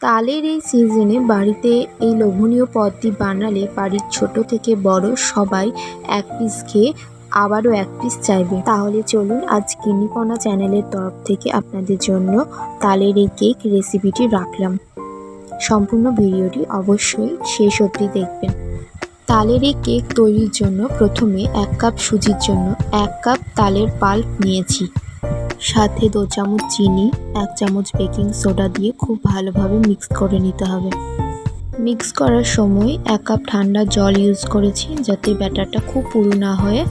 তালের এই সিজনে বাড়িতে এই লোভনীয় পদটি বানালে বাড়ির ছোট থেকে বড় সবাই এক পিস খেয়ে আবারও এক পিস চাইবে। তাহলে চলুন আজ কিনিপনা চ্যানেলের তরফ থেকে আপনাদের জন্য তালের এই কেক রেসিপিটি রাখলাম। সম্পূর্ণ ভিডিওটি অবশ্যই শেষ অবধি দেখবেন। তালের এই কেক তৈরির জন্য প্রথমে 1 কাপ সুজির জন্য 1 কাপ তালের পাল্প নিয়েছি, সাথে 2 চামচ চিনি, 1 চামচ বেকিং সোডা দিয়ে খুব ভালোভাবে মিক্স করে নিতে হবে। মিক্স করার সময় 1 কাপ ঠান্ডা জল ইউজ করেছি, যাতে ব্যাটারটা খুব পুরু না হয়ে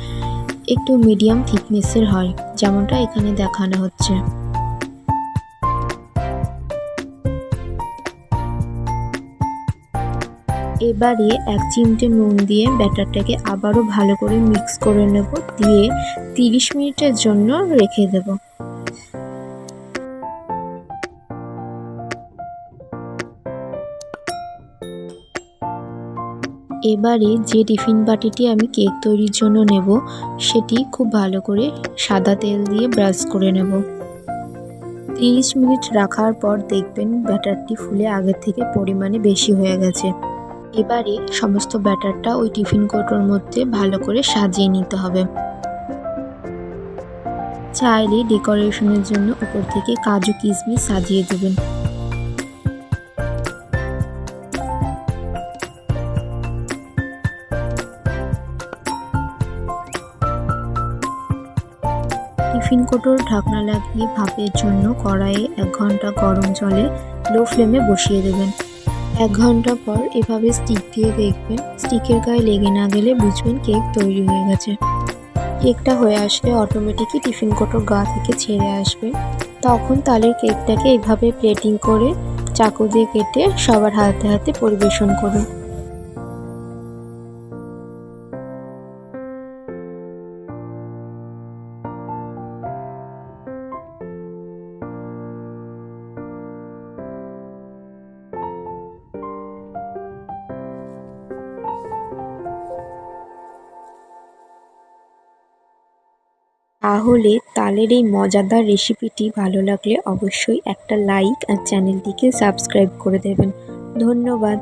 একটু মিডিয়াম থিকনেসের হয়, যেমনটা এখানে দেখানো হচ্ছে। এবারে 1 চিমটে নুন দিয়ে ব্যাটারটাকে আবারও ভালো করে মিক্স করে নেব, দিয়ে 30 মিনিটের জন্য রেখে দেব। এবারে যে টিফিন বাটিটি আমি কেক তৈরির জন্য নেব, সেটি খুব ভালো করে সাদা তেল দিয়ে ব্রাশ করে নেব। 30 মিনিট রাখার পর দেখবেন ব্যাটারটি ফুলে আগের থেকে পরিমাণে বেশি হয়ে গেছে। এবারে সমস্ত ব্যাটারটা ওই টিফিন কৌটোর মধ্যে ভালো করে সাজিয়ে নিতে হবে। চাইলে ডেকোরেশনের জন্য উপর থেকে কাজু কিশমিশ সাজিয়ে দেবেন। টিফিন কৌটোর ঢাকনা লাগিয়ে ভাপের জন্য কড়াইয়ে 1 ঘন্টা গরম জলে লো ফ্লেমে বসিয়ে দেবেন। 1 ঘন্টা পর এভাবে স্টিক দিয়ে দেখবেন, স্টিকের গায়ে লেগে না গেলে বুঝবেন কেক তৈরি হয়ে গেছে। কেকটা হয়ে আসলে অটোমেটিকই টিফিন কৌটোর গা থেকে ছেড়ে আসবে। তখন তালের কেকটাকে এভাবে প্লেটিং করে চাকু দিয়ে কেটে সবার হাতে হাতে পরিবেশন করুন। তাহলে তালের এই মজাদার রেসিপিটি ভালো লাগলে অবশ্যই একটা লাইক আর চ্যানেলটিকে সাবস্ক্রাইব করে দেবেন। ধন্যবাদ।